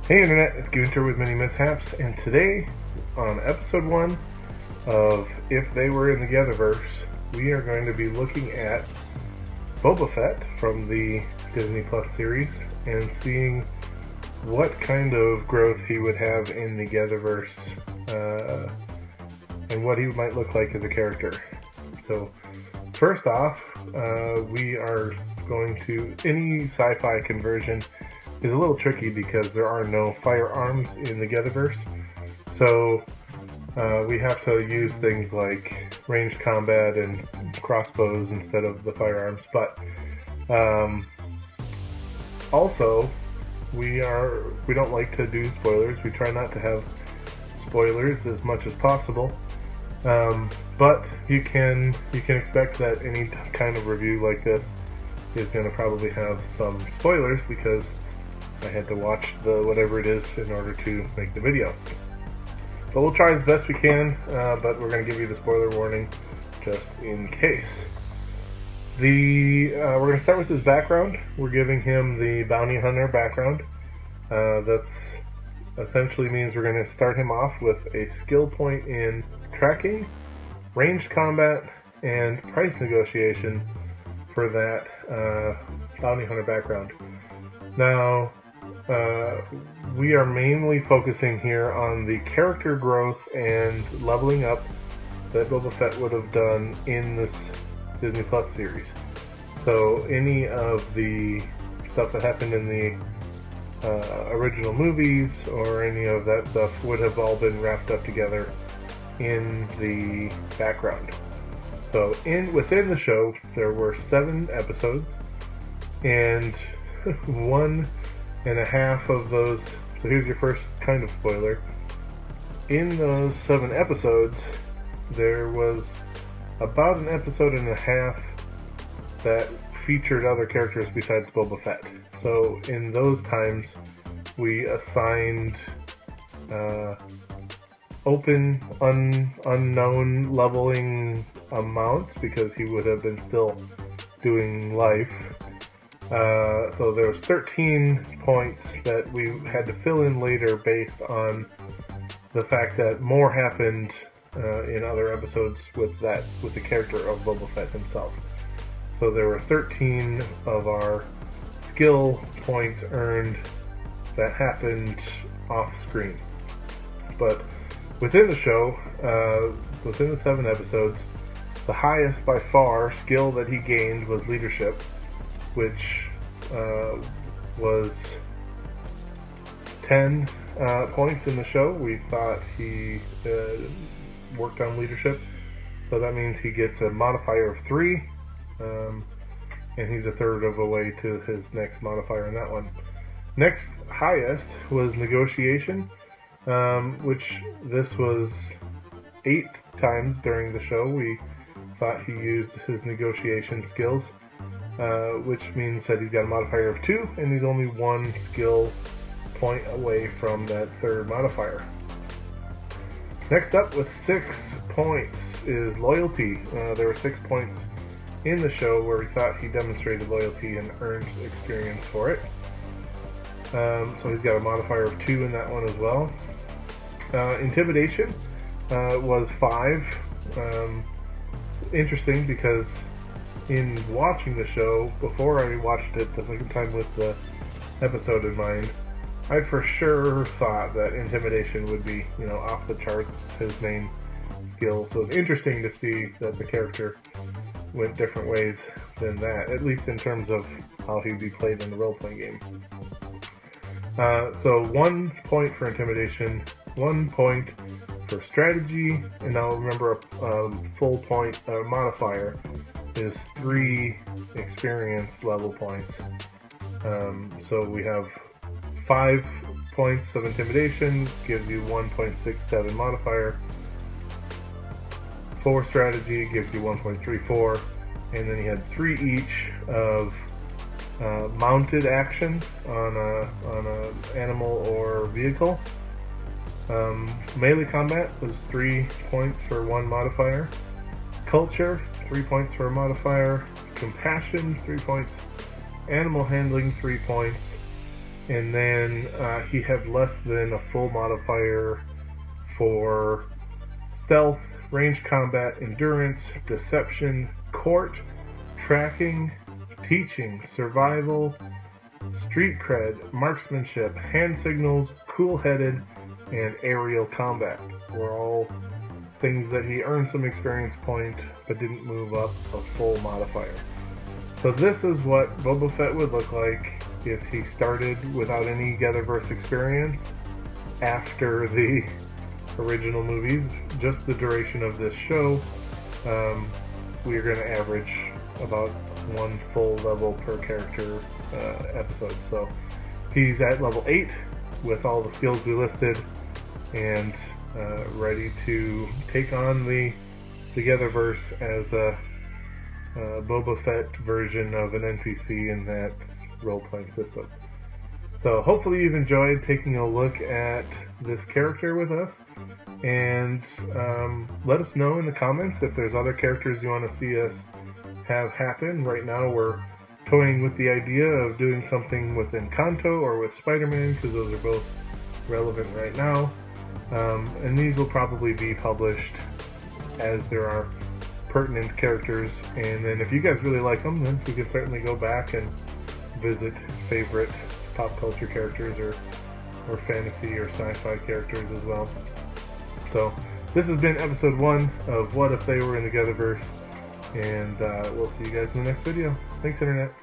Hey Internet, it's GetherVerse with MiniMishaps, and today, on episode 1 of If They Were in the GetherVerse, we are going to be looking at Boba Fett from the Disney Plus series and seeing what kind of growth he would have in the GetherVerse and what he might look like as a character. So, first off, we are going to, any sci-fi conversion is a little tricky because there are no firearms in the GetherVerse. So we have to use things like ranged combat and crossbows instead of the firearms. But also, we don't like to do spoilers. We try not to have spoilers as much as possible. But you can expect that any kind of review like this is going to probably have some spoilers because I had to watch whatever it is in order to make the video. But we'll try as best we can, but we're going to give you the spoiler warning just in case. We're going to start with his background. We're giving him the bounty hunter background. That's essentially means we're going to start him off with a skill point in tracking, ranged combat, and price negotiation for that bounty hunter background. Now, we are mainly focusing here on the character growth and leveling up that Boba Fett would have done in this Disney Plus series. So any of the stuff that happened in the original movies or any of that stuff would have all been wrapped up together in the background. So within the show there were 7 episodes, and 1.5 of those, so here's your first kind of spoiler. In those 7 episodes, there was about an episode and a half that featured other characters besides Boba Fett. So in those times, we assigned open, unknown leveling amounts because he would have been still doing life. So there was 13 points that we had to fill in later based on the fact that more happened in other episodes with the character of Boba Fett himself. So there were 13 of our skill points earned that happened off screen. But within the show, within the 7 episodes, the highest by far skill that he gained was leadership, which was 10 points in the show. We thought he worked on leadership, so that means he gets a modifier of 3, and he's a third of a way to his next modifier in that one. Next highest was negotiation, which this was 8 times during the show. We thought he used his negotiation skills, which means that he's got a modifier of 2, and he's only 1 skill point away from that third modifier. Next up with 6 points is loyalty. There were 6 points in the show where we thought he demonstrated loyalty and earned experience for it. So he's got a modifier of 2 in that one as well. Intimidation was 5. Interesting because in watching the show, before I watched it the second time with the episode in mind, I for sure thought that intimidation would be, off the charts, his main skill. So it's interesting to see that the character went different ways than that, at least in terms of how he'd be played in the role-playing game. So 1 point for intimidation, 1 point for strategy, and now remember a full point modifier is 3 experience level points. So we have 5 points of intimidation, gives you 1.67 modifier. 4 strategy gives you 1.34, and then you had 3 each of mounted action on a animal or vehicle. Melee combat was 3 points for 1 modifier. Culture, 3 points for a modifier. Compassion, 3 points. Animal handling, 3 points. and then he had less than a full modifier for stealth, range combat, endurance, deception, court, tracking, teaching, survival, street cred, marksmanship, hand signals, cool-headed, and aerial combat. Were all things that he earned some experience point but didn't move up a full modifier. So this is what Boba Fett would look like if he started without any GetherVerse experience after the original movies. Just the duration of this show, we are going to average about one full level per character episode. So he's at level 8 with all the skills we listed and ready to take on the GetherVerse as a Boba Fett version of an NPC in that role-playing system. So hopefully you've enjoyed taking a look at this character with us, and let us know in the comments if there's other characters you want to see us have happen. Right now we're toying with the idea of doing something with Encanto or with Spider-Man, because those are both relevant right now, and these will probably be published as there are pertinent characters, and then if you guys really like them, then we can certainly go back and visit favorite pop culture characters or fantasy or sci-fi characters as well. So this has been episode 1 of What If They Were in the GetherVerse, and we'll see you guys in the next video. Thanks, Internet.